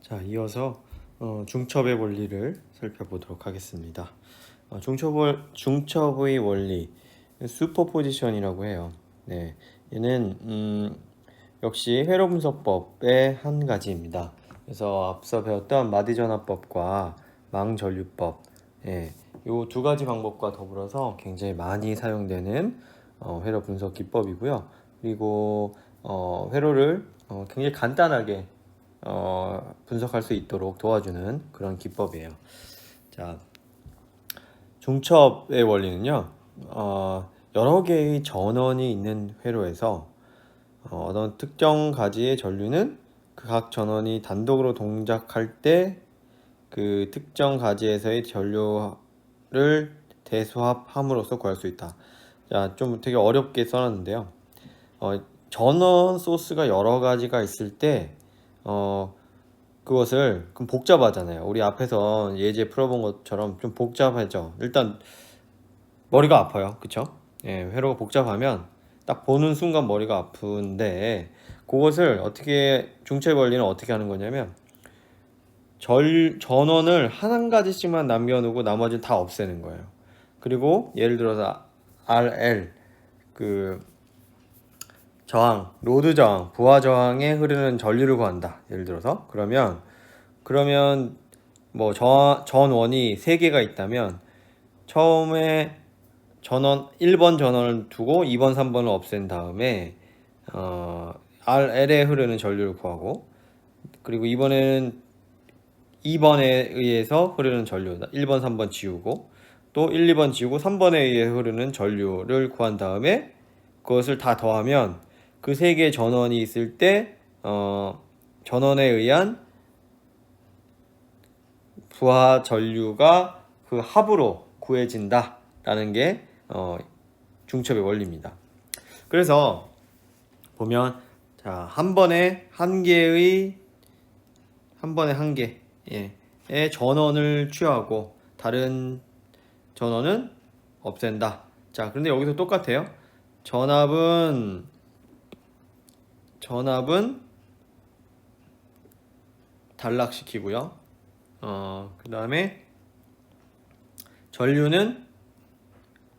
자, 이어서 중첩의 원리를 살펴보도록 하겠습니다. 중첩의 원리, 슈퍼포지션이라고 해요. 네, 얘는 역시 회로 분석법의 한 가지입니다. 그래서 앞서 배웠던 마디전화법과 망전류법, 이 두 가지 방법과 더불어서 굉장히 많이 사용되는 회로 분석 기법이고요. 그리고 회로를 굉장히 간단하게 분석할 수 있도록 도와주는 그런 기법이에요. 자, 중첩의 원리는요, 여러 개의 전원이 있는 회로에서 어떤 특정 가지의 전류는 그 각 전원이 단독으로 동작할 때 그 특정 가지에서의 전류를 대수합함으로써 구할 수 있다. 자, 좀 되게 어렵게 써놨는데요. 전원 소스가 여러 가지가 있을 때 그것을 그럼 복잡하잖아요. 우리 앞에서 예제 풀어본 것처럼 좀 복잡하죠. 일단 머리가 아파요. 그쵸? 예, 회로가 복잡하면 딱 보는 순간 머리가 아픈데 그것을 어떻게 중첩 원리는 어떻게 하는 거냐면 전원을 한 가지씩만 남겨놓고 나머지는 다 없애는 거예요. 그리고 예를 들어서 RL 그 저항, 로드 저항, 부하 저항에 흐르는 전류를 구한다. 예를 들어서 그러면 뭐 전원이 3개가 있다면 처음에 전원 1번 전원을 두고 2번, 3번을 없앤 다음에 RL에 흐르는 전류를 구하고 그리고 이번에는 2번에 의해서 흐르는 전류 1번, 3번 지우고 또 1, 2번 지우고 3번에 의해 흐르는 전류를 구한 다음에 그것을 다 더하면 그 3개의 전원이 있을 때 전원에 의한 부하 전류가 그 합으로 구해진다 라는 게 중첩의 원리입니다. 그래서 보면 자, 한 번에 한 개의 전원을 취하고 다른 전원은 없앤다. 자, 그런데 여기서 똑같아요. 전압은 단락시키고요. 그 다음에 전류는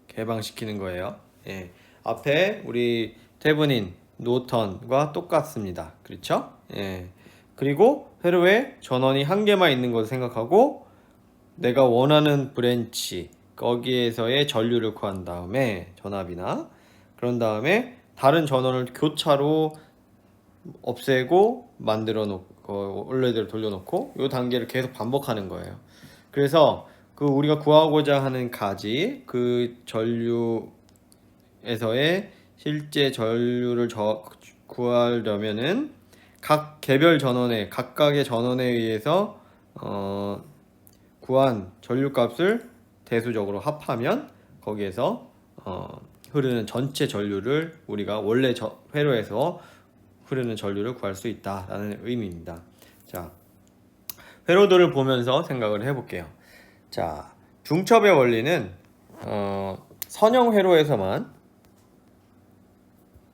개방시키는 거예요. 예. 앞에 우리 테브닌, 노턴과 똑같습니다. 그렇죠? 예. 그리고 회로에 전원이 한 개만 있는 것을 생각하고 내가 원하는 브랜치 거기에서의 전류를 구한 다음에 전압이나 그런 다음에 다른 전원을 교차로 없애고 만들어 놓고 원래대로 돌려놓고 이 단계를 계속 반복하는 거예요. 그래서 그 우리가 구하고자 하는 가지 그 전류에서의 실제 전류를 구하려면은 각 개별 전원에 각각의 전원에 의해서 구한 전류값을 대수적으로 합하면 거기에서 흐르는 전체 전류를 우리가 원래 회로에서 흐르는 전류를 구할 수 있다라는 의미입니다. 자, 회로들을 보면서 생각을 해볼게요. 자, 중첩의 원리는 선형 회로에서만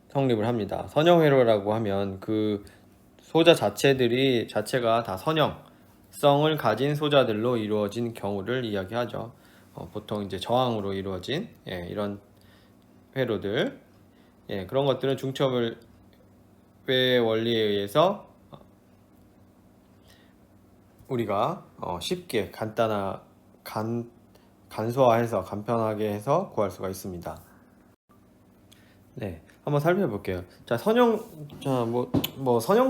성립을 합니다. 선형 회로라고 하면 그 소자 자체가 다 선형성을 가진 소자들로 이루어진 경우를 이야기하죠. 보통 이제 저항으로 이루어진 이런 회로들, 그런 것들은 중첩의 원리에 의해서 우리가 쉽게 간소화해서 간편하게 해서 구할 수가 있습니다. 네, 한번 살펴볼게요. 자, 선형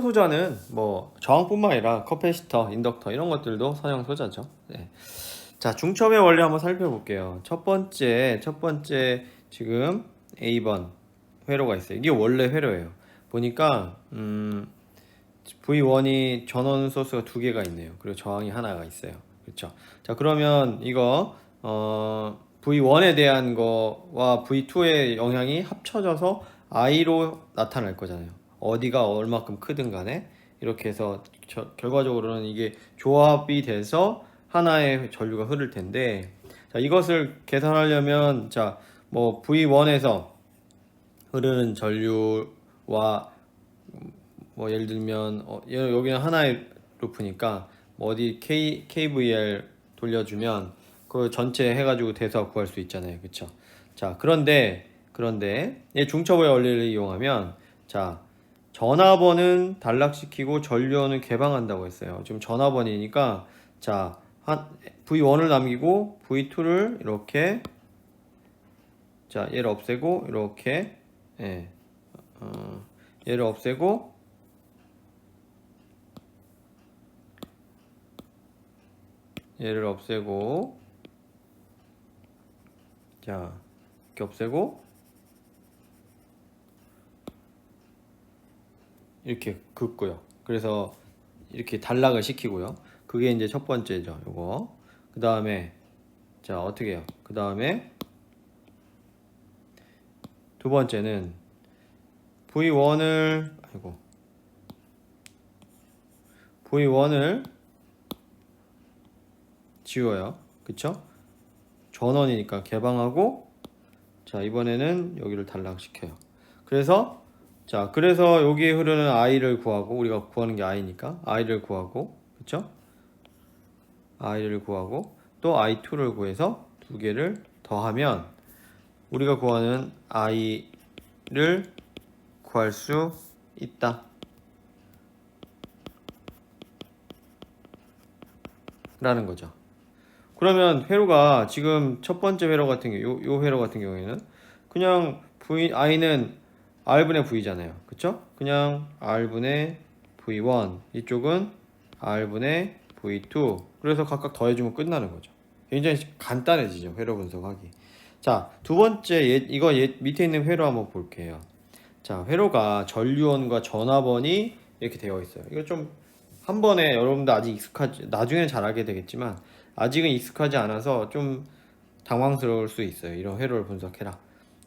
소자는 뭐 저항뿐만 아니라 커패시터, 인덕터 이런 것들도 선형 소자죠. 네. 자, 중첩의 원리 한번 살펴볼게요. 첫 번째 지금 A번 회로가 있어요. 이게 원래 회로예요. 보니까 V1이 전원 소스가 2개가 있네요. 그리고 저항이 하나가 있어요. 그렇죠? 자, 그러면 이거 V1에 대한 거와 V2의 영향이 합쳐져서 I로 나타날 거잖아요. 어디가 얼마큼 크든 간에 이렇게 해서 결과적으로는 이게 조합이 돼서 하나의 전류가 흐를 텐데, 자, 이것을 계산하려면 자, 뭐 V1에서 흐르는 전류와 뭐 예를 들면 여기는 하나의 루프니까 뭐 어디 KVL 돌려주면 그 전체 해가지고 대사 구할 수 있잖아요. 그쵸? 자, 그런데 얘 중첩의 원리를 이용하면 자, 전화번은 단락시키고 전류원을 개방한다고 했어요. 지금 전화번이니까 자, 한 V1을 남기고 V2를 이렇게 자, 얘를 없애고 이렇게 예. 얘를 없애고 얘를 없애고 자, 이렇게 없애고 이렇게 긋고요. 그래서 이렇게 단락을 시키고요. 그게 이제 첫 번째죠. 요거. 그 다음에 자, 어떻게 해요? 그 다음에 두 번째는 V1을 V1을 지워요. 그쵸? 전원이니까 개방하고 자, 이번에는 여기를 단락시켜요. 그래서 자, 그래서 여기에 흐르는 I를 구하고 우리가 구하는 게 I니까 I를 구하고 그쵸? I를 구하고 또 I2를 구해서 두 개를 더하면 우리가 구하는 I를 구할 수 있다 라는 거죠. 그러면 회로가 지금 첫 번째 회로 같은 경우 요 회로 같은 경우에는 그냥 I는 R분의 V잖아요. 그쵸? 그냥 R분의 V1 이쪽은 R분의 V2 그래서 각각 더해주면 끝나는 거죠. 굉장히 간단해지죠. 회로 분석하기. 자, 두 번째 이거 밑에 있는 회로 한번 볼게요. 자, 회로가 전류원과 전화번이 이렇게 되어 있어요. 이거 좀 한 번에 여러분들 아직 익숙하지 나중에는 잘 알게 되겠지만 아직은 익숙하지 않아서 좀 당황스러울 수 있어요. 이런 회로를 분석해라.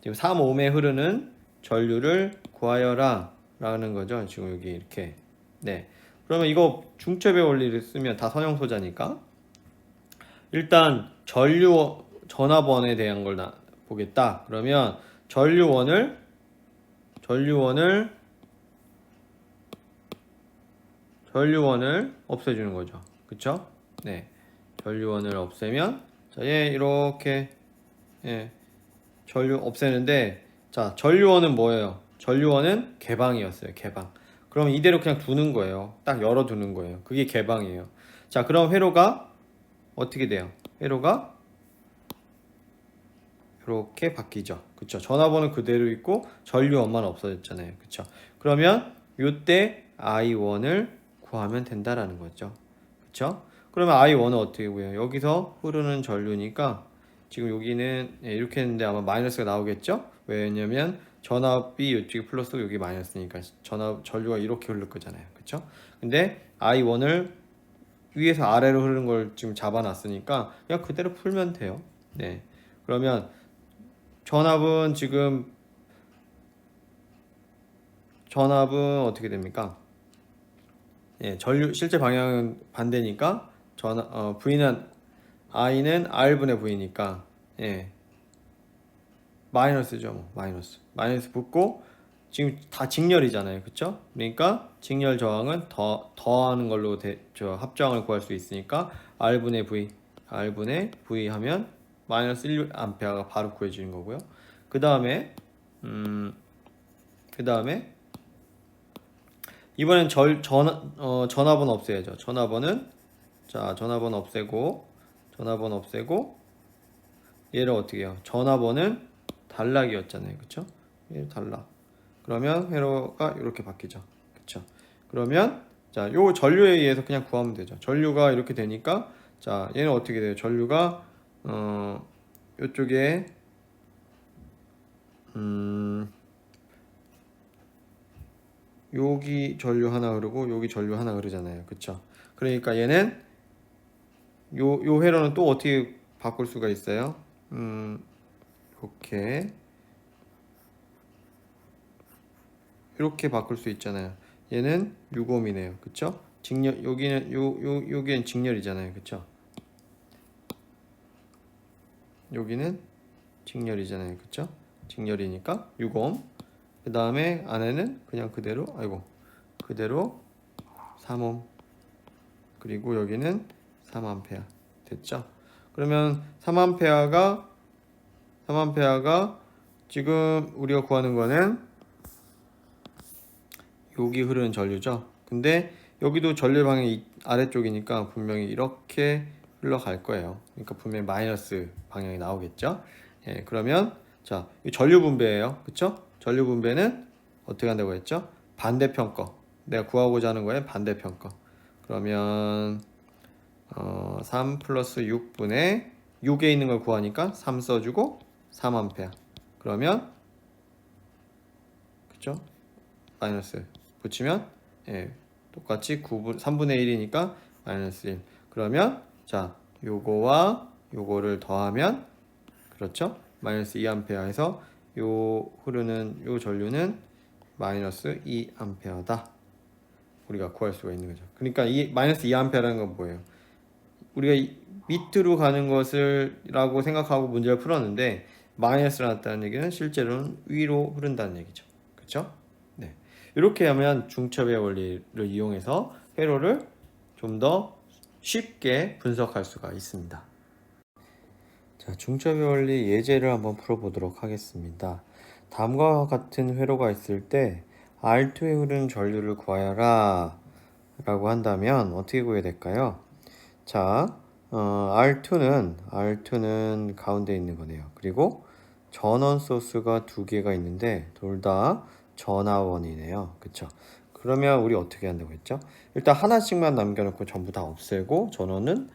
지금 3ohm에 흐르는 전류를 구하여라 라는 거죠. 지금 여기 이렇게. 네. 그러면 이거 중첩의 원리를 쓰면 다 선형소자니까 일단 전화번에 대한 걸 보겠다. 그러면 전류원을 없애주는 거죠. 그쵸? 네. 전류원을 없애면 자, 얘 이렇게 예, 전류 없애는데 자, 전류원은 뭐예요? 전류원은 개방이었어요. 개방. 그럼 이대로 그냥 두는 거예요. 딱 열어두는 거예요. 그게 개방이에요. 자, 그럼 회로가 어떻게 돼요? 회로가 이렇게 바뀌죠. 그쵸? 전화번호는 그대로 있고 전류원만 없어졌잖아요. 그쵸? 그러면 이때 I1을 구하면 된다라는 거죠. 그쵸? 그러면 I1은 어떻게 구해요? 여기서 흐르는 전류니까 지금 여기는 이렇게 했는데 아마 마이너스가 나오겠죠? 왜냐면 전압이 이쪽이 플러스고 여기 마이너스니까 전류가 이렇게 흐를 거잖아요. 그쵸? 근데 I1을 위에서 아래로 흐르는 걸 지금 잡아놨으니까 그냥 그대로 풀면 돼요. 네. 그러면 전압은 어떻게 됩니까? 예, 실제 방향은 반대니까 V는 I는 R분의 V니까 예, 마이너스죠. 뭐, 마이너스 붙고 지금 다 직렬이잖아요. 그쵸? 그러니까 직렬 저항은 더하는 걸로 합저항을 구할 수 있으니까 R분의 V 하면 마이너스 1A가 바로 구해지는 거고요. 그 다음에 이번엔 전화번 없애야죠. 전화번 없애고 얘를 어떻게 해요? 전화번은 단락이었잖아요. 그쵸? 얘 단락. 그러면 회로가 이렇게 바뀌죠. 그쵸? 그러면 자, 요 전류에 의해서 그냥 구하면 되죠. 전류가 이렇게 되니까 자, 얘는 어떻게 돼요? 전류가 요쪽에 여기 전류 하나 흐르고 여기 전류 하나 흐르잖아요. 그쵸? 그러니까 얘는 요 회로는 또 어떻게 바꿀 수가 있어요? 이렇게 바꿀 수 있잖아요. 얘는 6ohm이네요. 그쵸? 직렬 여기는 여기는 직렬이잖아요. 그쵸? 여기는 직렬이잖아요. 그쵸? 직렬이니까 6ohm. 그 다음에 안에는 그냥 그대로 3ohm. 그리고 여기는 3A 됐죠? 그러면 3A가 지금 우리가 구하는 거는 여기 흐르는 전류죠. 근데 여기도 전류 방향이 아래쪽이니까 분명히 이렇게 흘러갈 거예요. 그러니까 분명히 마이너스 방향이 나오겠죠. 예, 그러면 자, 이 전류 분배예요. 그쵸? 전류 분배는 어떻게 한다고 했죠? 반대편 거. 내가 구하고자 하는 거에 반대편 거. 그러면 3 플러스 6분의 6에 있는 걸 구하니까 3 써주고 3A. 그러면 그쵸? 마이너스 붙이면 예, 똑같이 3분의 1이니까 마이너스 1. 그러면 자, 요거와 요거를 더하면 그렇죠? 마이너스 2A에서 요 흐르는 요 전류는 마이너스 2A다. 우리가 구할 수가 있는 거죠. 그러니까 이 마이너스 2A라는 건 뭐예요? 우리가 밑으로 가는 것을 라고 생각하고 문제를 풀었는데 마이너스가 났다는 얘기는 실제로는 위로 흐른다는 얘기죠. 그렇죠? 네. 이렇게 하면 중첩의 원리를 이용해서 회로를 좀 더 쉽게 분석할 수가 있습니다. 자, 중첩의 원리 예제를 한번 풀어보도록 하겠습니다. 다음과 같은 회로가 있을 때 R2에 흐르는 전류를 구하여라 라고 한다면 어떻게 구해야 될까요? 자, R2는 가운데 있는 거네요. 그리고 전원 소스가 두 개가 있는데 둘 다 전하원이네요. 그쵸? 그러면 우리 어떻게 한다고 했죠? 일단 하나씩만 남겨놓고 전부 다 없애고 전원은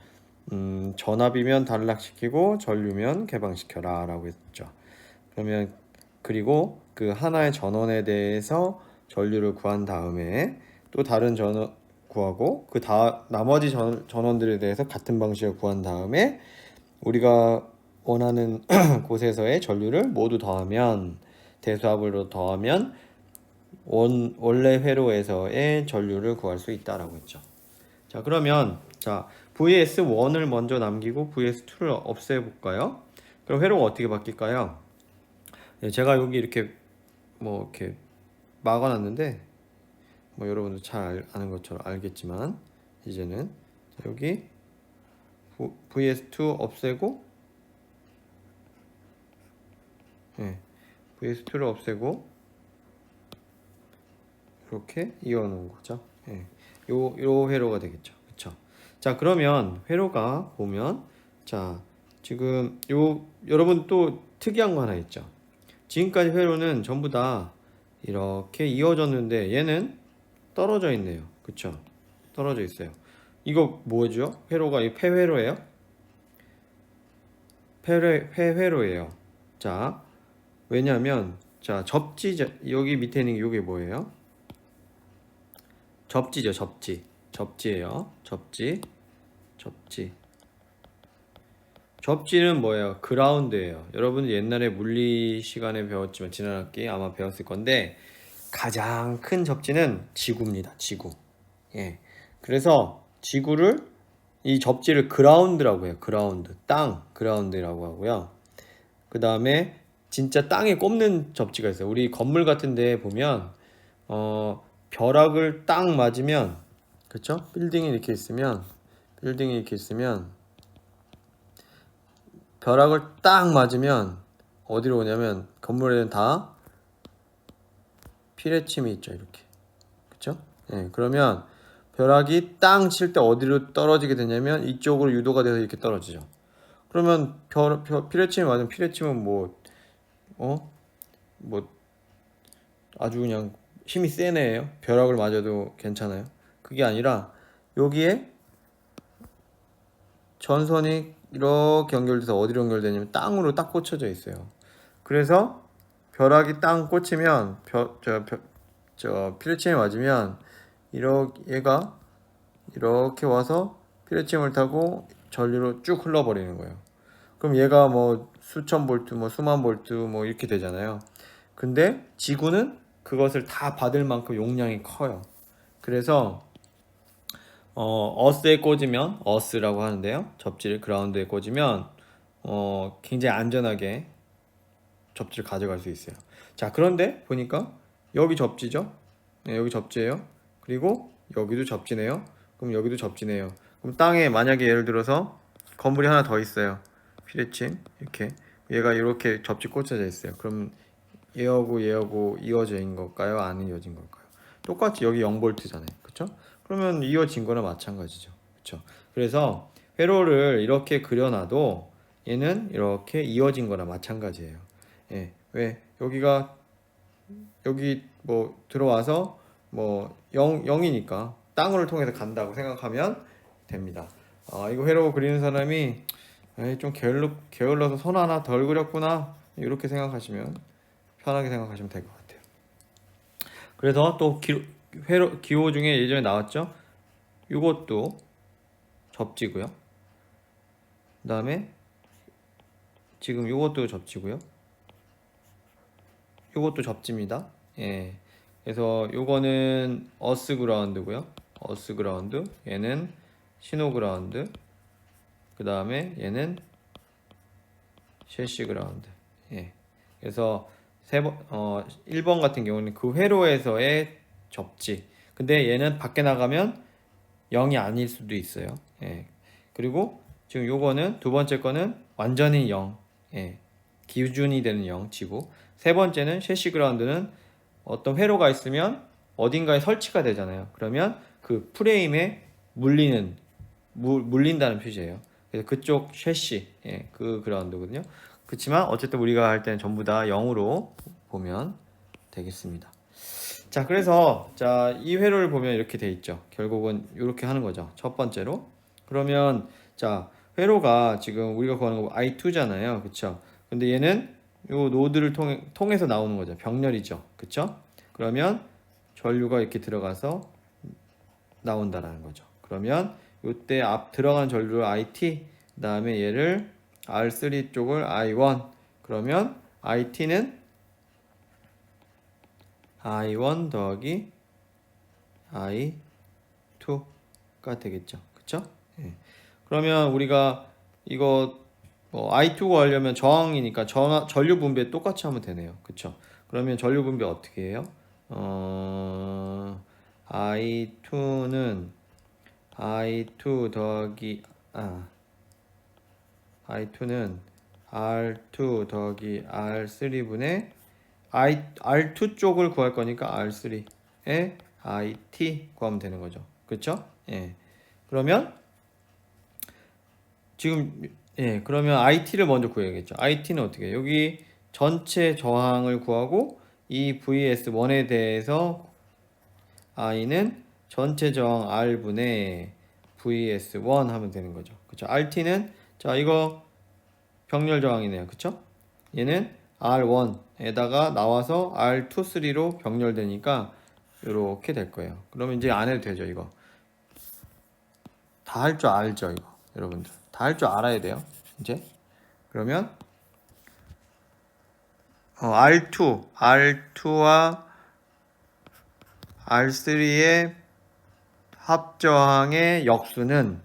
전압이면 단락시키고 전류면 개방시켜라 라고 했죠. 그러면 그리고 그 하나의 전원에 대해서 전류를 구한 다음에 또 다른 전원 구하고 나머지 전원들에 대해서 같은 방식으로 구한 다음에 우리가 원하는 곳에서의 전류를 모두 더하면 대수합으로 더하면 원래 회로에서의 전류를 구할 수 있다라고 했죠. 자, 그러면 자, VS1을 먼저 남기고 VS2를 없애 볼까요? 그럼 회로가 어떻게 바뀔까요? 네, 제가 여기 이렇게 이렇게 막아 놨는데 여러분도 잘 아는 것처럼 알겠지만 이제는 자, 여기 VS2 없애고 VS2를 없애고 이렇게 이어 놓은 거죠. 요 회로가 되겠죠. 그쵸? 자, 그러면 회로가 보면 자, 지금 여러분 또 특이한 거 하나 있죠. 지금까지 회로는 전부 다 이렇게 이어졌는데 얘는 떨어져 있네요. 그쵸? 떨어져 있어요. 이거 뭐죠? 회로가 이 폐회로예요? 폐회로예요. 자, 왜냐면 자, 여기 밑에 있는 게 이게 뭐예요? 접지죠. 접지예요. 접지는 뭐예요? 그라운드예요. 여러분들 옛날에 물리 시간에 배웠지만 지난 학기 아마 배웠을 건데 가장 큰 접지는 지구입니다. 지구. 예. 그래서 이 접지를 그라운드라고 해요. 그라운드라고 하고요. 그 다음에 진짜 땅에 꼽는 접지가 있어요. 우리 건물 같은 데 보면 벼락을 딱 맞으면 그쵸? 빌딩이 이렇게 있으면 벼락을 딱 맞으면 어디로 오냐면 건물에는 다 피레침이 있죠. 이렇게. 그쵸? 예, 그러면 벼락이 땅 칠 때 어디로 떨어지게 되냐면 이쪽으로 유도가 돼서 이렇게 떨어지죠. 그러면 피레침이 맞으면 피레침은 아주 그냥 힘이 센 애예요. 벼락을 맞아도 괜찮아요. 그게 아니라 여기에 전선이 이렇게 연결돼서 어디로 연결되냐면 땅으로 딱 꽂혀져 있어요. 그래서 벼락이 땅 꽂히면 피레침에 맞으면 얘가 이렇게 와서 피레침을 타고 전류로 쭉 흘러버리는 거예요. 그럼 얘가 수천 볼트, 수만 볼트 이렇게 되잖아요. 근데 지구는 그것을 다 받을 만큼 용량이 커요. 그래서 어스에 꽂으면 어스라고 하는데요. 접지를 그라운드에 꽂으면 굉장히 안전하게 접지를 가져갈 수 있어요. 자, 그런데 보니까 여기 접지죠. 네, 여기 접지예요. 그리고 여기도 접지네요. 그럼 여기도 접지네요. 그럼 땅에 만약에 예를 들어서 건물이 하나 더 있어요. 피레침 이렇게 얘가 이렇게 접지 꽂혀져 있어요. 그럼 얘하고 이어져 있는 걸까요? 안 이어진 걸까요? 똑같이 여기 0V잖아요. 그쵸? 그러면 이어진 거나 마찬가지죠. 그쵸? 그래서 회로를 이렇게 그려놔도 얘는 이렇게 이어진 거나 마찬가지예요. 예. 왜? 여기 뭐 들어와서 뭐 0이니까 땅을 통해서 간다고 생각하면 됩니다. 이거 회로 그리는 사람이 에이, 좀 게을러서 선 하나 덜 그렸구나 이렇게 생각하시면 편하게 생각하시면 될 것 같아요. 그래서 또 기호 중에 예전에 나왔죠. 이것도 접지고요. 그 다음에 지금 이것도 접지고요. 이것도 접지입니다. 예. 그래서 요거는 어스 그라운드고요. 어스 그라운드. 얘는 신호 그라운드. 그 다음에 얘는 셰시 그라운드. 예. 그래서 1번 같은 경우는 그 회로에서의 접지. 근데 얘는 밖에 나가면 0이 아닐 수도 있어요. 예. 그리고 지금 요거는 두 번째 거는 완전히 0. 예. 기준이 되는 0 치고 세 번째는 셰시 그라운드는 어떤 회로가 있으면 어딘가에 설치가 되잖아요. 그러면 그 프레임에 물린다는 표시예요. 그래서 그쪽 셰시, 예, 그 그라운드거든요. 그렇지만 어쨌든 우리가 할 때는 전부 다 0으로 보면 되겠습니다. 자, 그래서 이 회로를 보면 이렇게 돼 있죠. 결국은 이렇게 하는 거죠. 첫 번째로. 그러면 회로가 지금 우리가 구하는 거 I2잖아요. 그쵸? 근데 얘는 요 노드를 통해서 나오는 거죠. 병렬이죠. 그쵸? 그러면 전류가 이렇게 들어가서 나온다라는 거죠. 그러면 이때 앞 들어간 전류를 IT, 그다음에 얘를 R3 쪽을 I1. 그러면 IT는 I1 더하기 I2가 되겠죠. 그쵸? 예. 그러면 우리가 이거 I2 구하려면 저항이니까 전류 분배 똑같이 하면 되네요. 그쵸? 그러면 전류 분배 어떻게 해요? I2는 I2 더하기 I2는 R2 더하기 R3분의 R2 쪽을 구할 거니까 R3에 IT 구하면 되는 거죠. 그쵸? 예. 그러면 그러면 IT를 먼저 구해야겠죠. IT는 어떻게 해요? 여기 전체 저항을 구하고 이 VS1에 대해서 I는 전체 저항 R분의 VS1 하면 되는 거죠. 그쵸? RT는 이거 병렬 저항이네요. 그쵸? 얘는 R1에다가 나와서 R23로 병렬되니까 이렇게 될 거예요. 그러면 이제 안 해도 되죠, 이거. 다 할 줄 알죠, 이거. 여러분들. 다 할 줄 알아야 돼요. 이제. 그러면 R2와 R3의 합저항의 역수는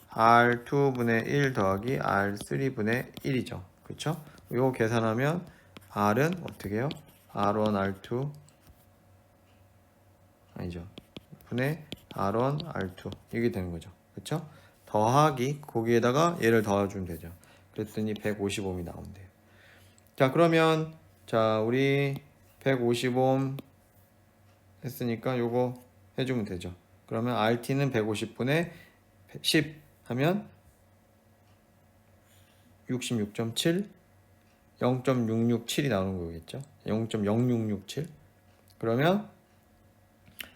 R2분의 1 더하기 R3분의 1이죠. 그쵸? 이거 계산하면 R은 어떻게 해요? R1, R2 아니죠. 분의 R1, R2 이게 되는 거죠. 그쵸? 더하기 거기에다가 얘를 더해주면 되죠. 그랬더니 150옴이 나온대요. 자, 그러면 우리 150옴 했으니까 요거 해주면 되죠. 그러면 RT는 150분의 10 하면 66.7 0.667이 나오는 거겠죠. 0.0667 그러면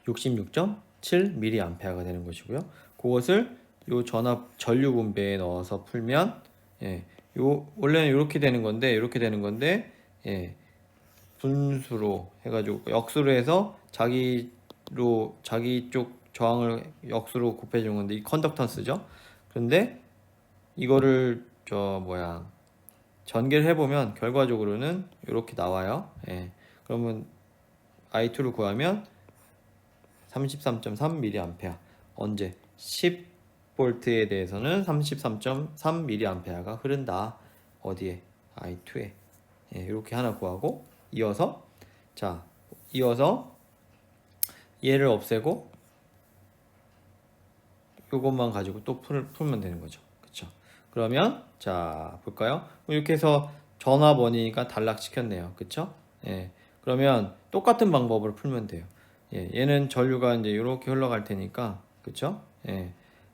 66.7mA가 되는 것이고요. 그것을 요 전류 분배에 넣어서 풀면 원래는 이렇게 되는 건데 분수로 해가지고 역수로 해서 자기 쪽 저항을 역수로 곱해주는 건데 이 컨덕턴스죠. 그런데 이거를 전개를 해보면 결과적으로는 이렇게 나와요. 그러면 I2를 구하면 33.3mA. 언제? 10V에 대해서는 33.3mA가 흐른다. 어디에? I2에. 이렇게 하나 구하고 이어서 얘를 없애고 요것만 가지고 또 풀면 되는 거죠. 그쵸? 그러면 자 볼까요? 이렇게 해서 전화번호니까 단락시켰네요. 그쵸? 예. 그러면 똑같은 방법으로 풀면 돼요. 예. 얘는 전류가 이제 이렇게 흘러갈 테니까 그쵸? 예.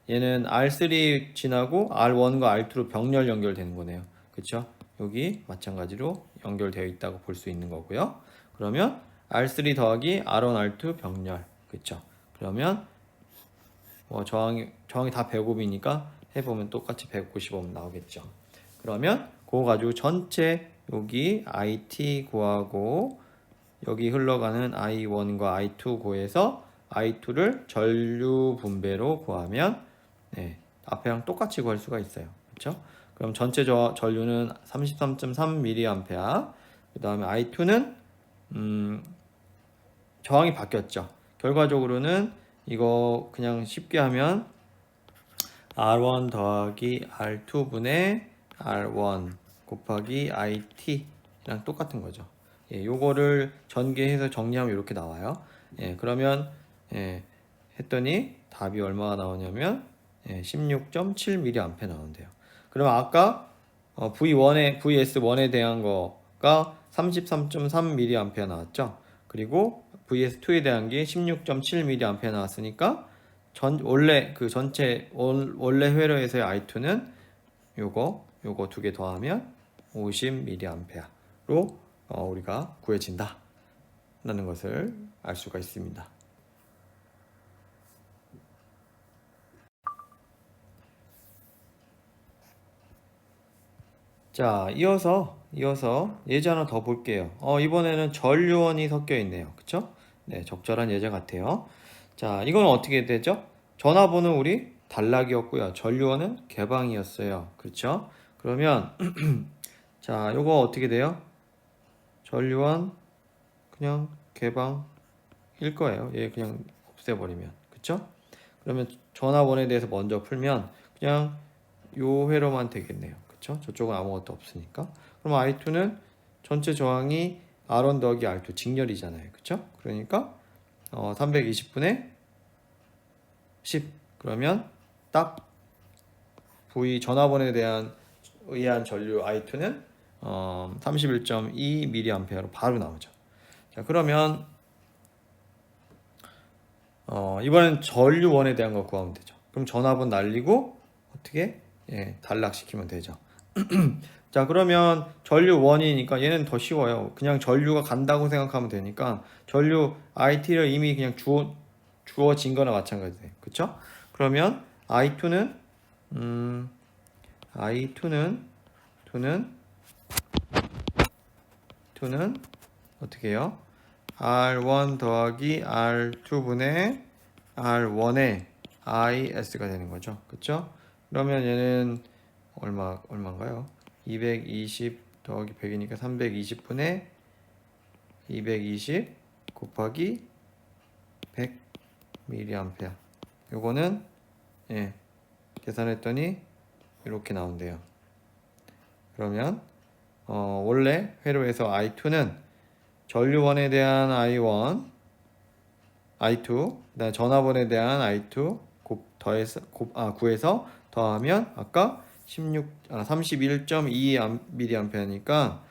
얘는 R3 지나고 R1과 R2로 병렬 연결되는 거네요. 그쵸? 여기 마찬가지로 연결되어 있다고 볼 수 있는 거고요. 그러면 R3 더하기 R1, R2 병렬. 그쵸? 그러면 저항이 다 105이니까 해보면 똑같이 195면 나오겠죠. 그러면 그거 가지고 전체 여기 IT 구하고 여기 흘러가는 I1과 I2 구해서 I2를 전류 분배로 구하면 네, 앞에랑 똑같이 구할 수가 있어요. 그렇죠? 그럼 전체 전류는 33.3mA. 그 다음에 I2는 저항이 바뀌었죠. 결과적으로는 이거 그냥 쉽게 하면 R1 더하기 R2분의 R1 곱하기 IT랑 똑같은 거죠. 예, 요거를 전개해서 정리하면 이렇게 나와요. 예, 그러면 했더니 답이 얼마가 나오냐면 16.7mA 나온대요. 그러면 아까 VS1에 대한 거가 33.3mA 나왔죠. 그리고 VS2에 대한 게 16.7mA 나왔으니까 원래 그 전체 원래 회로에서의 I2는 요거 두 개 더하면 50mA로 우리가 구해진다 라는 것을 알 수가 있습니다. 자, 이어서 예제 하나 더 볼게요. 이번에는 전류원이 섞여 있네요. 그쵸? 네, 적절한 예제 같아요. 자, 이건 어떻게 되죠? 전화번호 우리 단락이었고요. 전류원은 개방이었어요. 그렇죠? 그러면 자, 요거 어떻게 돼요? 전류원 그냥 개방일 거예요. 얘 그냥 없애버리면. 그쵸? 그러면 전화번호에 대해서 먼저 풀면 그냥 요 회로만 되겠네요. 그쵸? 저쪽은 아무것도 없으니까. 그럼 I2는 전체 저항이 R1 더하기 R2 직렬이잖아요. 그쵸? 그러니까 320분의 10 그러면 딱 V 전화번호에 의한 전류 I2는 31.2mA로 바로 나오죠. 자, 그러면 이번엔 전류원에 대한 거 구하면 되죠. 그럼 전압은 날리고 어떻게 단락시키면 되죠. 자, 그러면 전류원이니까 얘는 더 쉬워요. 그냥 전류가 간다고 생각하면 되니까 전류 IT를 이미 그냥 주어진 거나 마찬가지예요. 그쵸? 그러면 I2는 어떻게 해요? R1 더하기 R2분의 R1의 IS가 되는 거죠. 그쵸? 그러면 얘는 얼마인가요? 220 더하기 100이니까 320분의 220 곱하기 100mA. 요거는 계산했더니 이렇게 나온대요. 그러면 원래 회로에서 I2는 전류원에 대한 I1, I2, 그다음 전화번에 대한 I2 구해서 더하면 아까 31.2mA니까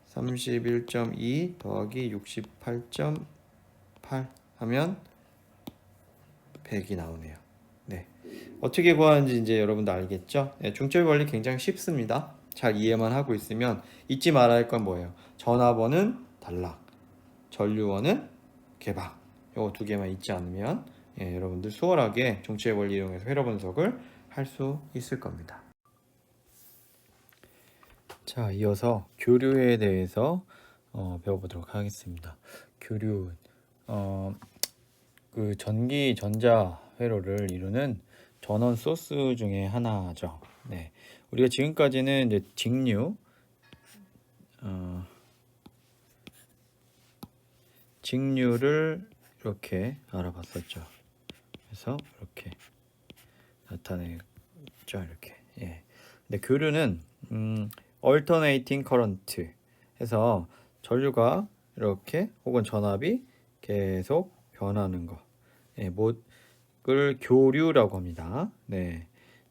31.2 더하기 68.8 하면 100이 나오네요. 네. 어떻게 구하는지 이제 여러분도 알겠죠? 네, 중첩 원리 굉장히 쉽습니다. 잘 이해만 하고 있으면 잊지 말아야 할 건 뭐예요? 전화번은 단락, 전류원은 개방. 요거 두 개만 잊지 않으면 여러분들 수월하게 중첩 원리 이용해서 회로 분석을 할 수 있을 겁니다. 자, 이어서 교류에 대해서 배워보도록 하겠습니다. 교류, 그 전기 전자 회로를 이루는 전원 소스 중에 하나죠. 네, 우리가 지금까지는 이제 직류를 이렇게 알아봤었죠. 그래서 이렇게 나타내죠, 이렇게. 예. 근데 교류는 alternating current 해서 전류가 이렇게 혹은 전압이 계속 변하는 거. 을 교류라고 합니다. 네.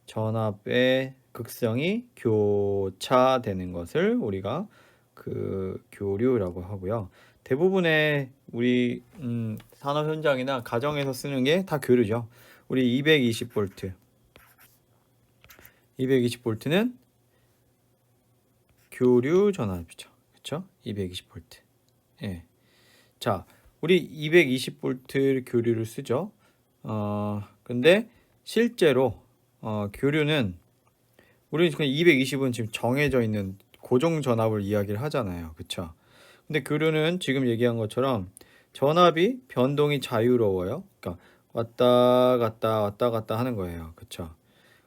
전압의 극성이 교차되는 것을 우리가 그 교류라고 하고요. 대부분의 우리 산업 현장이나 가정에서 쓰는 게 다 교류죠. 우리 220V 220V는 교류 전압이죠. 그렇죠? 220V. 예. 자, 우리 220V 교류를 쓰죠. 근데 실제로 교류는 우리 그냥 220은 지금 정해져 있는 고정 전압을 이야기를 하잖아요. 그쵸? 근데 교류는 지금 얘기한 것처럼 전압이 변동이 자유로워요. 그러니까 왔다 갔다 왔다 갔다 하는 거예요. 그쵸?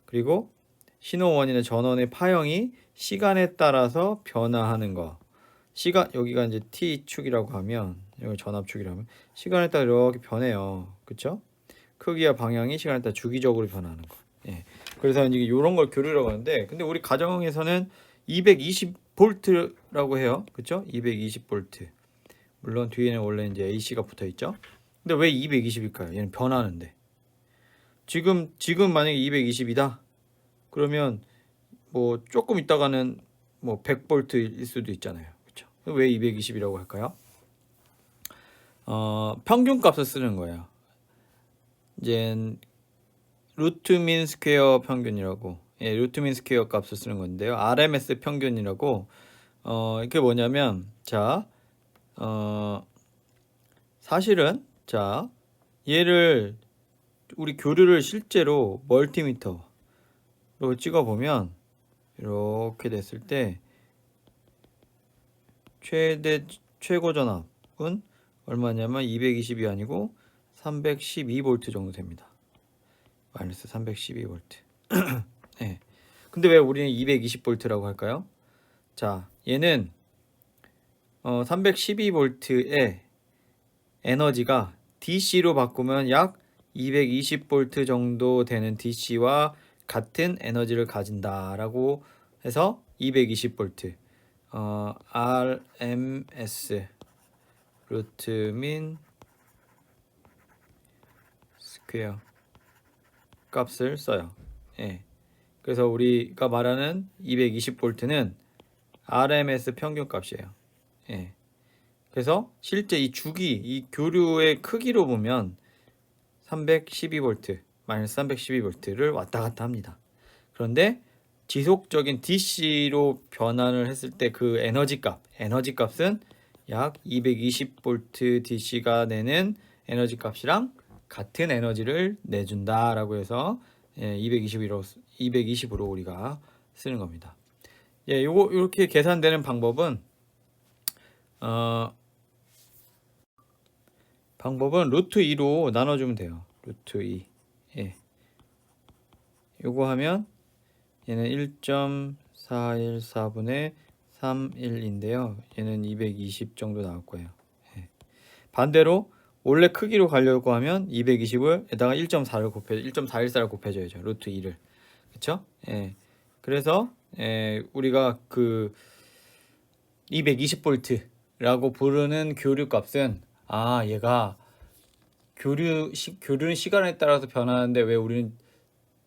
그리고 신호원이나 전원의 파형이 시간에 따라서 변화하는 거. 시간 여기가 이제 T축이라고 하면 여기 전압축이라고 하면 시간에 따라 이렇게 변해요. 그쵸? 크기와 방향이 시간에 따라 주기적으로 변하는 거. 예. 그래서 이제 이런 걸 교류라고 하는데, 근데 우리 가정에서는 220V라고 해요. 그쵸? 220V. 물론 뒤에는 원래 이제 AC가 붙어 있죠. 근데 왜 220일까요? 얘는 변하는데. 지금 만약에 220이다. 그러면 뭐 조금 있다가는 뭐 100V일 수도 있잖아요. 그쵸? 왜 220이라고 할까요? 평균값을 쓰는 거예요. 이제 루트 민 스퀘어 평균이라고, 루트 민 스퀘어 값을 쓰는 건데요. RMS 평균이라고, 이게 뭐냐면, 자, 사실은, 자, 얘를, 우리 교류를 실제로 멀티미터로 찍어보면, 이렇게 됐을 때, 최고 전압은 얼마냐면 220이 아니고 312V 정도 됩니다. 마이너스 312V. 네. 근데 왜 우리는 220V라고 할까요? 자, 얘는 312V의 에너지가 DC로 바꾸면 약 220V 정도 되는 DC와 같은 에너지를 가진다라고 해서 220V. RMS 루트 민 스퀘어 값을 써요. 예. 그래서 우리가 말하는 220V는 RMS 평균 값이에요. 예. 그래서 실제 이 주기, 이 교류의 크기로 보면 312V, 마이너스 312V를 왔다 갔다 합니다. 그런데 지속적인 DC로 변환을 했을 때 그 에너지 값은 약 220V DC가 내는 에너지 값이랑 같은 에너지를 내준다라고 해서 220으로 우리가 쓰는 겁니다. 예, 요거 이렇게 계산되는 방법은 루트 2로 나눠주면 돼요. 루트 2. 예. 요거 하면 얘는 1.414분의 31인데요. 얘는 220 정도 나올 거예요. 예. 반대로 원래 크기로 가려고 하면 220을 에다가 1.414를 곱해줘야죠. 루트 2를. 그쵸? 예. 그래서 우리가 그 220V라고 부르는 교류 값은 얘가 교류는 시간에 따라서 변하는데 왜 우리는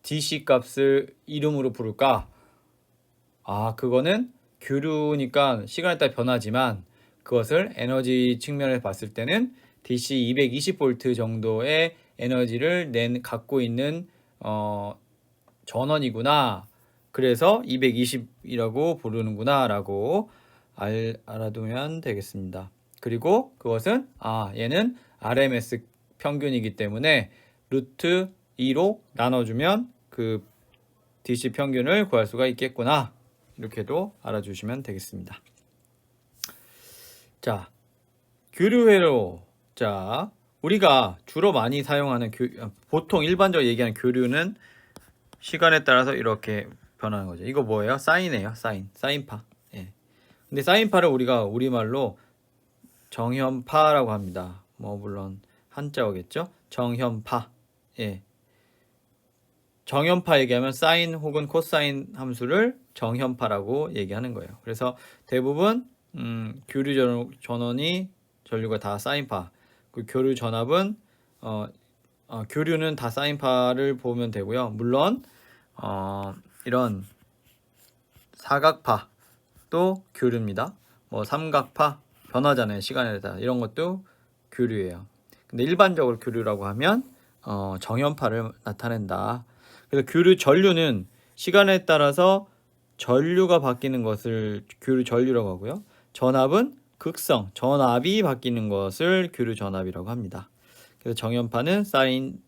DC 값을 이름으로 부를까? 그거는 교류니까 시간에 따라 변하지만 그것을 에너지 측면에서 봤을 때는 DC 220V 정도의 에너지를 갖고 있는 전원이구나. 그래서 220이라고 부르는구나 라고 알아두면 되겠습니다. 그리고 그것은 얘는 RMS 평균이기 때문에 루트 2로 나눠주면 그 DC 평균을 구할 수가 있겠구나. 이렇게도 알아주시면 되겠습니다. 자, 교류회로. 자, 우리가 주로 많이 사용하는 보통 일반적으로 얘기하는 교류는 시간에 따라서 이렇게 변하는 거죠. 이거 뭐예요? 사인이에요. 사인파. 예. 근데 사인파를 우리가 우리말로 정현파라고 합니다. 뭐 물론 한자어겠죠? 정현파. 예. 정현파 얘기하면 사인 혹은 코사인 함수를 정현파라고 얘기하는 거예요. 그래서 대부분 교류 전원이 전류가 다 사인파. 그 교류 전압은 교류는 다 사인파를 보면 되고요. 물론 이런 사각파도 교류입니다. 뭐 삼각파 변하잖아요. 시간에 따라 이런 것도 교류예요. 근데 일반적으로 교류라고 하면 정연파를 나타낸다. 그래서 교류 전류는 시간에 따라서 전류가 바뀌는 것을 교류 전류라고 하고요. 전압은 극성, 전압이 바뀌는 것을 교류 전압이라고 합니다. 그래서 정연파는 사인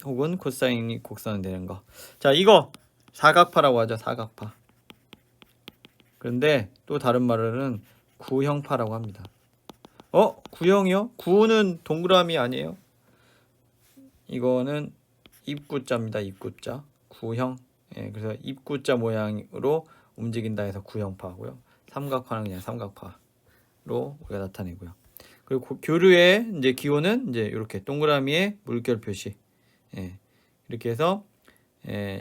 혹은 코사인이 곡선되는 거. 자, 이거 사각파라고 하죠. 사각파. 그런데 또 다른 말로는 구형파라고 합니다. 구형이요? 구는 동그라미 아니에요? 이거는 입구자입니다. 입구자. 구형. 예, 그래서 입구자 모양으로 움직인다 해서 구형파고요. 삼각파는 그냥 삼각파로 우리가 나타내고요. 그리고 교류의 이제 기호는 이제 이렇게 동그라미에 물결 표시. 예, 이렇게 해서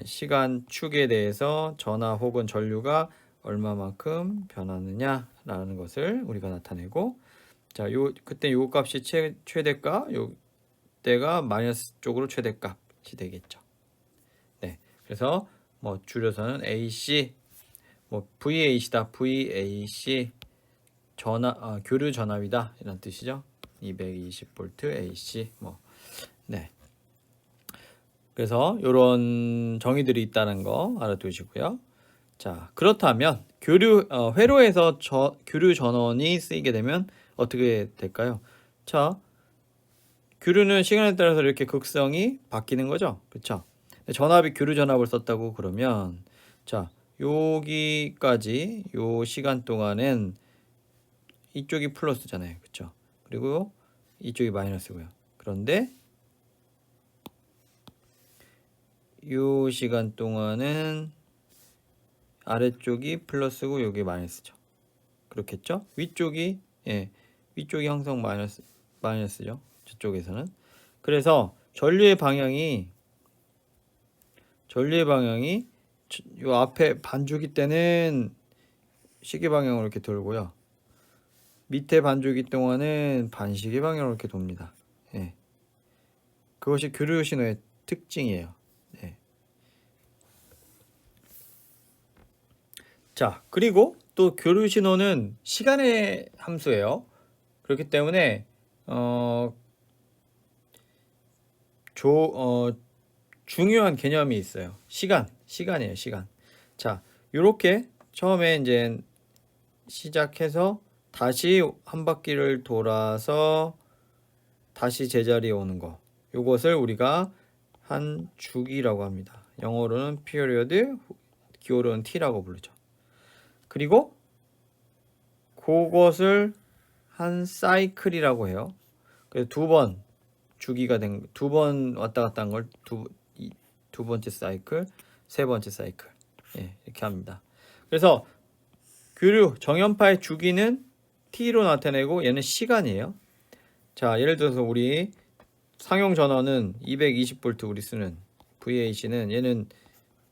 시간 축에 대해서 전하 혹은 전류가 얼마만큼 변하느냐라는 것을 우리가 나타내고, 자, 그때 요 값이 최대값, 요 때가 마이너스 쪽으로 최대값이 되겠죠. 네, 그래서 뭐 줄여서는 AC, 뭐 VAC다, VAC 교류 전압이다 이런 뜻이죠. 220V AC 뭐 네. 그래서 이런 정의들이 있다는 거 알아두시고요. 자, 그렇다면 회로에서 교류 전원이 쓰이게 되면 어떻게 될까요? 자, 교류는 시간에 따라서 이렇게 극성이 바뀌는 거죠. 그렇죠? 전압이 교류 전압을 썼다고 그러면 자, 여기까지 요 시간 동안엔 이쪽이 플러스잖아요. 그렇죠? 그리고 이쪽이 마이너스고요. 그런데 요 시간 동안은 아래쪽이 플러스고 여기 마이너스죠. 그렇겠죠? 위쪽이 항상 마이너스죠. 저쪽에서는. 그래서 전류의 방향이 요 앞에 반주기 때는 시계 방향으로 이렇게 돌고요. 밑에 반주기 동안은 반시계 방향으로 이렇게 돕니다. 예. 그것이 교류 신호의 특징이에요. 예. 자, 그리고 또 교류 신호는 시간의 함수예요. 그렇기 때문에 중요한 개념이 있어요. 시간이에요, 시간. 자, 요렇게 처음에 이제 시작해서 다시 한 바퀴를 돌아서 다시 제자리에 오는 거. 요것을 우리가 한 주기라고 합니다. 영어로는 period, 기호로는 t라고 부르죠. 그리고 그것을 한 사이클이라고 해요. 그래서 두 번 주기가 두 번 왔다 갔다 한 걸 두 번째 사이클, 세 번째 사이클. 예, 이렇게 합니다. 그래서 교류 정연파의 주기는 t로 나타내고 얘는 시간이에요. 자, 예를 들어서 우리 상용 전원은 220V 우리 쓰는 VAC는 얘는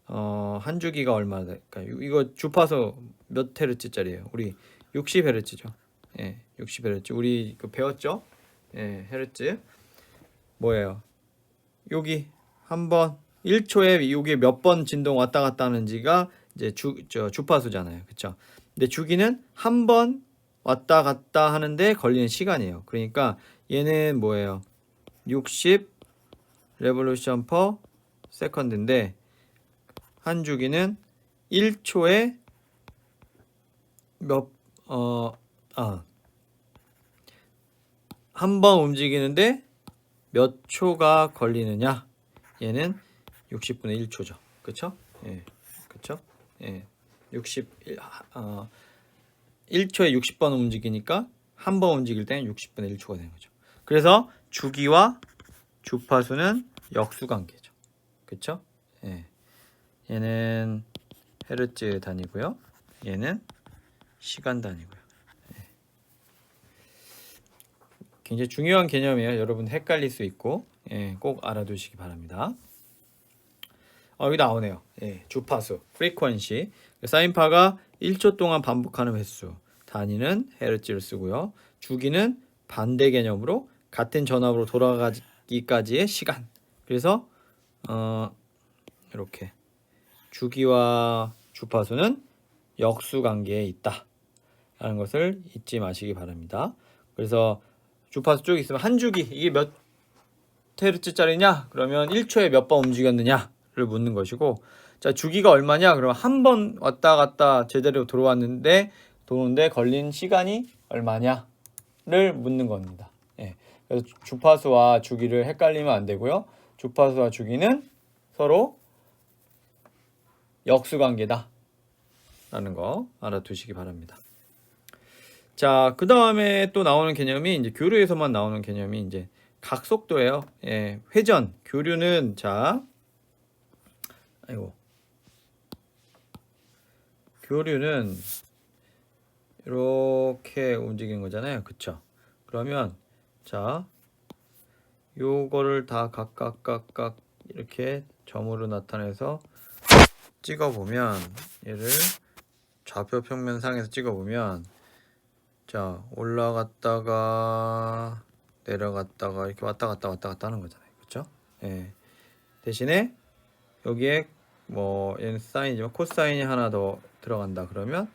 한 주기가 얼마나 될까요? 이거 주파수 몇 헤르츠짜리예요? 우리 60헤르츠죠. 예, 60헤르츠. 우리 배웠죠? 예, 헤르츠. 뭐예요? 여기 한번 1초에 이게 몇 번 진동 왔다 갔다 하는지가 이제 주파수잖아요. 그렇죠? 근데 주기는 한 번 왔다 갔다 하는데 걸리는 시간이에요. 그러니까 얘는 뭐예요? 60 레볼루션 퍼 세컨드인데 한 주기는 1초에 한 번 움직이는데 몇 초가 걸리느냐? 얘는 60분의 1초죠. 그쵸? 예. 그쵸? 예. 1초에 60번 움직이니까 한 번 움직일 때는 60분의 1초가 되는 거죠. 그래서 주기와 주파수는 역수 관계죠. 그쵸? 예. 얘는 헤르츠 단위고요. 얘는 시간 단위고요. 예. 굉장히 중요한 개념이에요. 여러분 헷갈릴 수 있고 꼭 알아두시기 바랍니다. 여기 나오네요. 예, 주파수, 프리퀀시. 사인파가 1초 동안 반복하는 횟수. 단위는 헤르츠를 쓰고요. 주기는 반대 개념으로 같은 전압으로 돌아가기 받기까지의 시간. 그래서 이렇게 주기와 주파수는 역수관계에 있다 라는 것을 잊지 마시기 바랍니다. 그래서 주파수 쭉 있으면 한 주기 이게 몇 헤르츠짜리냐? 그러면 1초에 몇 번 움직였느냐를 묻는 것이고, 자, 주기가 얼마냐? 그러면 한 번 왔다 갔다 제대로 도는데 걸린 시간이 얼마냐를 묻는 겁니다. 예. 그래서 주파수와 주기를 헷갈리면 안 되고요. 주파수와 주기는 서로 역수관계다 라는 거 알아두시기 바랍니다. 자, 그 다음에 또 나오는 개념이 이제 교류에서만 나오는 개념이 이제 각속도예요. 예, 회전, 교류는 교류는 이렇게 움직이는 거잖아요. 그쵸? 그러면 자, 요거를 다 각각 이렇게 점으로 나타내서 찍어보면, 얘를 좌표 평면상에서 찍어보면, 자, 올라갔다가 내려갔다가 이렇게 왔다 갔다 하는 거잖아요. 그렇죠? 예. 대신에 여기에 뭐 얘는 사인이지만 코사인이 하나 더 들어간다 그러면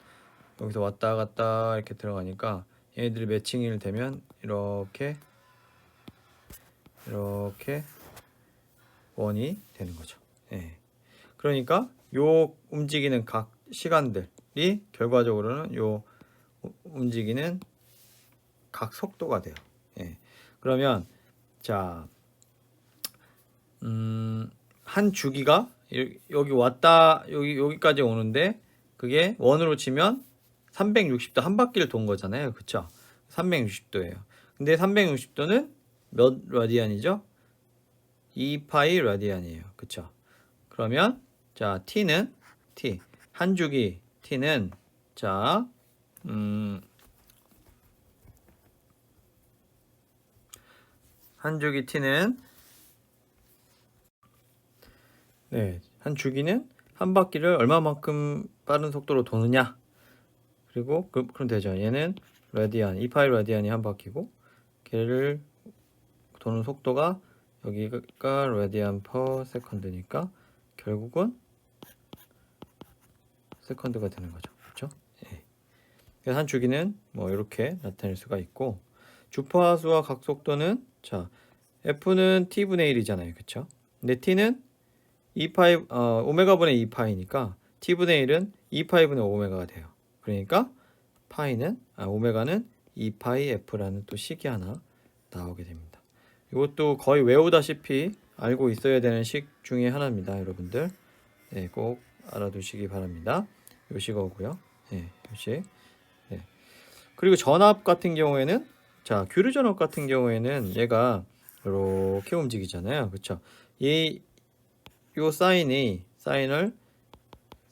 여기서 왔다 갔다 이렇게 들어가니까 얘네들이 매칭이 되면 이렇게 원이 되는 거죠. 예. 그러니까 요 움직이는 각 시간들이 결과적으로는 요 움직이는 각 속도가 돼요. 예. 그러면 자, 한 주기가 여기 왔다 여기까지 오는데 그게 원으로 치면 360도 한 바퀴를 돈 거잖아요. 그쵸? 360도예요. 근데 360도는 몇 라디안이죠? 2파이 라디안이에요. 그쵸? 그러면 자, t는 한 주기 t는 자, 한 주기 t는 한 주기는 한 바퀴를 얼마만큼 빠른 속도로 도느냐. 그리고 그럼 되죠. 얘는 라디안, 2파이 라디안이 한 바퀴고 걔를 도는 속도가 여기가 라디안 퍼 세컨드니까 결국은 세컨드가 되는 거죠. 그렇죠? 예. 그래서 한 주기는 뭐 이렇게 나타낼 수가 있고, 주파수와 각속도는 자, F는 T분의 1이잖아요. 그쵸? 근데 T는 2파이, 오메가분의 2파이니까 T분의 1은 2파이분의 오메가가 돼요. 그러니까 오메가는 2파이 F라는 또 식이 하나 나오게 됩니다. 이것도 거의 외우다시피 알고 있어야 되는 식 중에 하나입니다. 여러분들. 네, 꼭 알아두시기 바랍니다. 요 식어고요. 네, 요 식. 네. 그리고 전압 같은 경우에는 자, 교류 전압 같은 경우에는 얘가 이렇게 움직이잖아요. 그렇죠? 요 사인을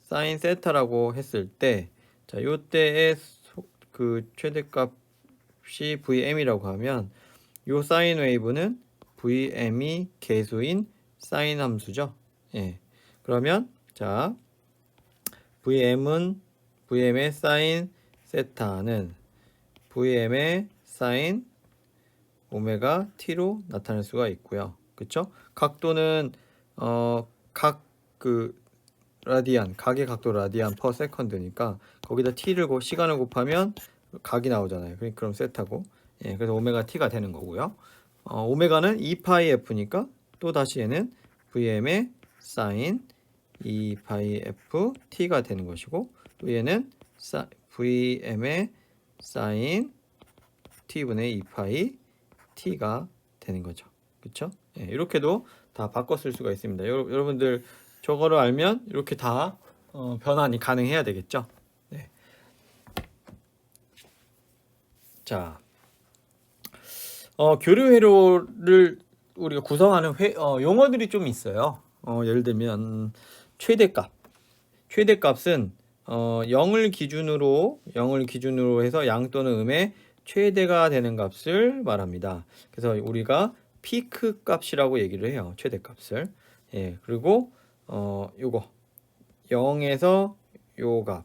사인 세타라고 했을 때, 자, 요때의 그 최대값이 VM이라고 하면 요 사인 웨이브는 VM이 개수인 사인 함수죠. 예. 그러면 자, VM의 사인 세타는 VM의 사인 오메가 t로 나타낼 수가 있고요. 그쵸? 각도는 각 각의 각도 라디안 퍼 세컨드니까 거기다 t를 시간을 곱하면 각이 나오잖아요. 그럼 세타고, 예, 그래서 오메가 t가 되는 거고요. 오메가는 2파이 f니까 또 다시 얘는 VM의 사인 2파이 f t가 되는 것이고, 또 얘는 VM의 사인 t분의 2파이 t가 되는 거죠. 그쵸? 예, 이렇게도 다 바꿔 쓸 수가 있습니다. 여러분들 저거를 알면 이렇게 다 변환이 가능해야 되겠죠. 네. 자, 교류 회로를 우리가 구성하는 용어들이 좀 있어요. 예를 들면 최대값은 0을 기준으로 해서 양 또는 음의 최대가 되는 값을 말합니다. 그래서 우리가 피크 값이라고 얘기를 해요. 최대값을. 예, 그리고 요거 0에서 요거,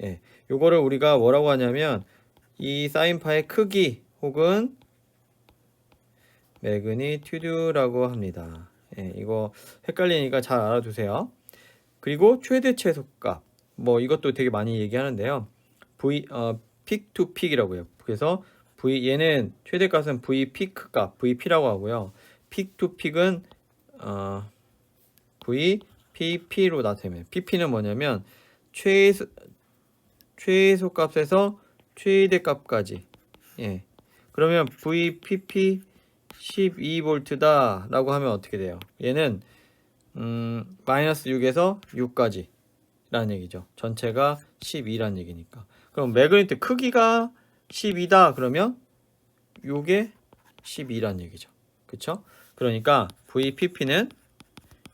예, 요거를 우리가 뭐라고 하냐면 이 사인파의 크기 혹은 매그니튜드라고 합니다. 예, 이거 헷갈리니까 잘 알아두세요. 그리고 최대 최소값, 뭐 이것도 되게 많이 얘기하는데요. 픽 투 픽이라고 해요. 그래서 얘는 최대값은 V 피크 값, VP라고 하고요. 픽 투 픽은 VPP로 나타내요. PP는 뭐냐면 최소 값에서 최대 값까지. 예. 그러면 VPP 12V다 라고 하면 어떻게 돼요? 얘는 마이너스 6에서 6까지 라는 얘기죠. 전체가 12라는 얘기니까. 그럼 매그니트 크기가 12다 그러면 요게 12라는 얘기죠. 그쵸? 그러니까 VPP는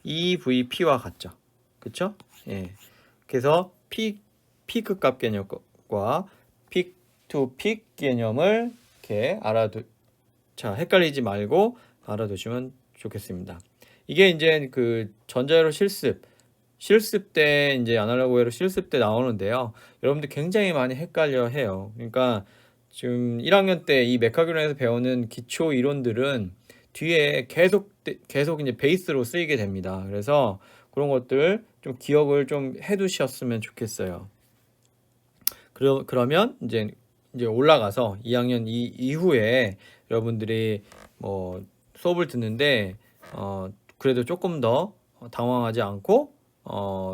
EVP와 같죠. 그쵸? 예. 그래서 피크 값 개념과 픽 투 픽 개념을 이렇게 자, 헷갈리지 말고 알아두시면 좋겠습니다. 이게 이제 그 전자회로 실습 때 이제 아날로그 회로 실습 때 나오는데요. 여러분들 굉장히 많이 헷갈려 해요. 그러니까 지금 1학년 때 이 메카교련에서 배우는 기초 이론들은 뒤에 계속 이제 베이스로 쓰이게 됩니다. 그래서 그런 것들 좀 기억을 좀 해두셨으면 좋겠어요. 그러면 이제 올라가서 2학년 이후에 여러분들이 뭐 수업을 듣는데 그래도 조금 더 당황하지 않고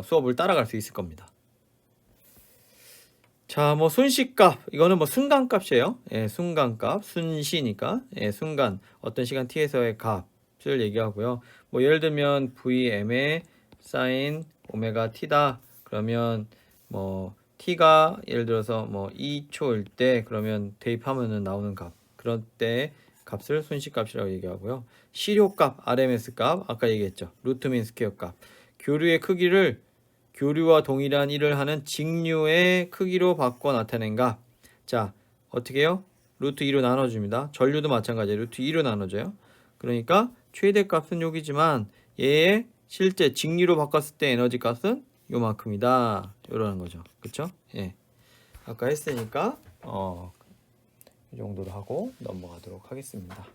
수업을 따라갈 수 있을 겁니다. 자, 뭐 순시값 이거는 뭐 순간값이에요. 예, 순간값 순시니까 예, 순간 어떤 시간 t에서의 값을 얘기하고요. 뭐 예를 들면 vm의 sin 오메가 t다. 그러면 뭐 t가 예를 들어서 뭐 2초일 때 그러면 대입하면은 나오는 값. 그럴 때 값을 순시값이라고 얘기하고요. 시료값, RMS 값 아까 얘기했죠. 루트 민 스퀘어 값. 교류의 크기를 교류와 동일한 일을 하는 직류의 크기로 바꿔 나타낸 값. 자, 어떻게 해요? 루트 2로 나눠줍니다. 전류도 마찬가지예요. 루트 2로 나눠줘요. 그러니까 최대 값은 여기지만 얘의 실제 직류로 바꿨을 때 에너지 값은 요만큼이다. 이러는 거죠. 그쵸? 예. 아까 했으니까 이 정도로 하고 넘어가도록 하겠습니다.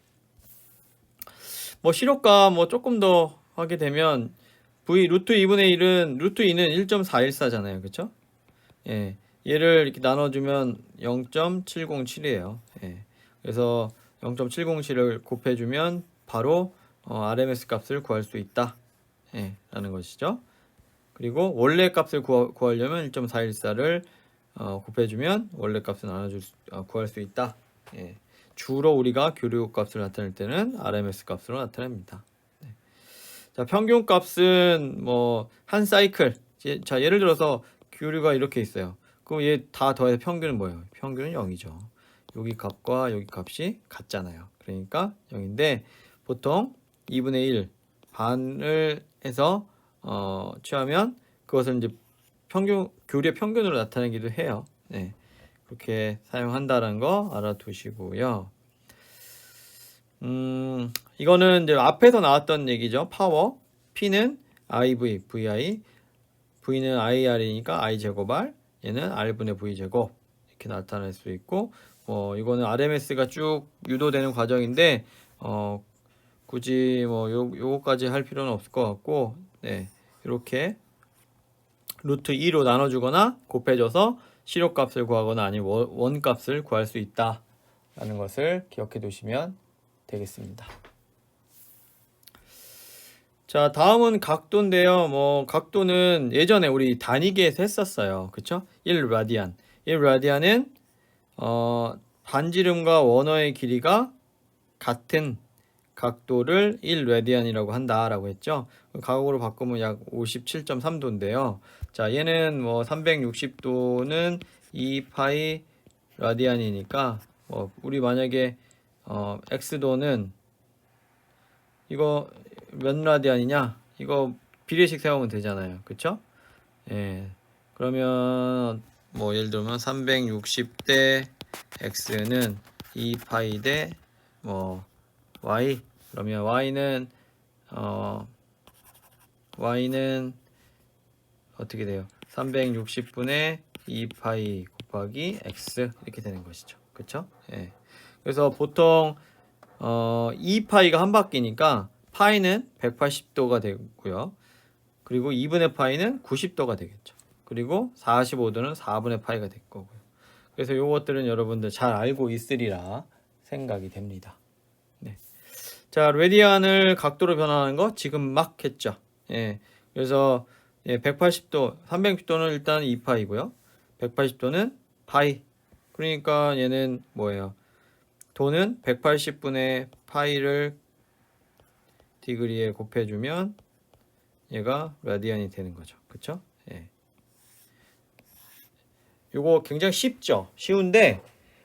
뭐 실효값 뭐 조금 더 하게 되면 v 루트 2분의 1은 루트 2는 1.414잖아요. 그쵸? 예. 얘를 이렇게 나눠주면 0.707이에요. 예. 그래서 0.707을 곱해주면 바로 RMS 값을 구할 수 있다. 예. 라는 것이죠. 그리고 원래 값을 구하려면 1.414를 곱해주면 원래 값을 구할 수 있다. 예. 주로 우리가 교류 값을 나타낼 때는 RMS 값으로 나타냅니다. 네. 자, 평균 값은 뭐 한 사이클. 자, 예를 들어서 교류가 이렇게 있어요. 그럼 얘 다 더해서 평균은 뭐예요? 평균은 0이죠. 여기 값과 여기 값이 같잖아요. 그러니까 0인데 보통 2분의 1 반을 해서 취하면 그것을 이제 교류의 평균으로 나타내기도 해요. 네. 그렇게 사용한다는 거 알아두시고요. 이거는 이제 앞에서 나왔던 얘기죠. 파워. P는 IV, VI. V는 IR이니까 I 제곱 R. 얘는 R분의 V 제곱. 이렇게 나타낼 수 있고, 이거는 RMS가 쭉 유도되는 과정인데, 굳이 뭐 요거까지 할 필요는 없을 것 같고, 네. 이렇게 루트 2로 나눠주거나 곱해줘서 실효값을 구하거나 아니면 원값을 구할 수 있다 라는 것을 기억해 두시면 되겠습니다. 자, 다음은 각도인데요. 뭐 각도는 예전에 우리 단위계에서 했었어요. 그쵸? 1라디안. 1라디안은 반지름과 원어의 길이가 같은 각도를 1라디안이라고 한다라고 했죠. 가공으로 바꾸면 약 57.3도인데요. 자, 얘는 뭐 360도는 2파이 라디안이니까 우리 만약에 x도는 이거 몇 라디안이냐? 이거 비례식 세우면 되잖아요. 그쵸? 예. 그러면 뭐 예를 들면 360대 x는 2파이 대 뭐 y. 그러면 y는 어떻게 돼요? 360분의 2파이 곱하기 x 이렇게 되는 것이죠. 그쵸? 예. 그래서 보통 2파이가 한 바퀴니까 파이는 180도가 되고요. 그리고 2분의 파이는 90도가 되겠죠. 그리고 45도는 4분의 파이가 될 거고요. 그래서 요것들은 여러분들 잘 알고 있으리라 생각이 됩니다. 네. 자, 레디안을 각도로 변화하는 거 지금 막 했죠. 예. 그래서 180도, 360도는 일단 2파이고요. 180도는 파이. 그러니까 얘는 뭐예요? 도는 180분의 파이를 디그리에 곱해주면 얘가 라디안이 되는 거죠. 그쵸? 예. 요거 굉장히 쉽죠? 쉬운데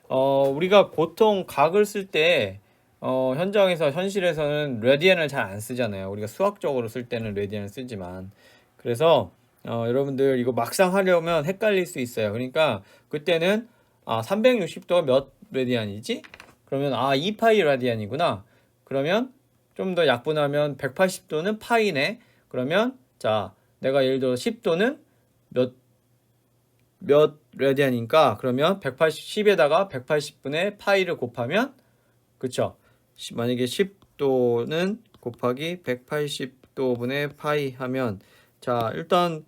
우리가 보통 각을 쓸 때 현실에서는 레디안을 잘 안 쓰잖아요. 우리가 수학적으로 쓸 때는 레디안을 쓰지만 그래서 여러분들 이거 막상 하려면 헷갈릴 수 있어요. 그러니까 그때는 360도 몇 레디안이지? 그러면 2파이 라디안이구나. 그러면 좀 더 약분하면 180도는 파이네. 그러면 자 내가 예를 들어 10도는 몇 레디안이니까 그러면 180에다가 180분의 파이를 곱하면 그쵸? 만약에 10도는 곱하기 180도분의 파이 하면 자 일단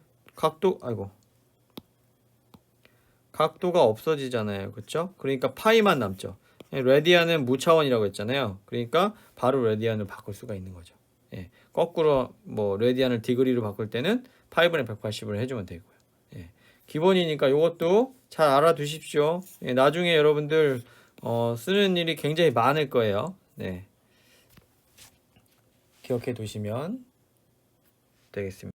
각도가 없어지잖아요. 그쵸? 그러니까 파이만 남죠. 레디안은 무차원이라고 했잖아요. 그러니까 바로 레디안을 바꿀 수가 있는 거죠. 예. 거꾸로 뭐 레디안을 디그리로 바꿀 때는 파이분의 180을 해주면 되고요. 예. 기본이니까 이것도 잘 알아두십시오. 예. 나중에 여러분들 쓰는 일이 굉장히 많을 거예요. 네. 기억해 두시면 되겠습니다.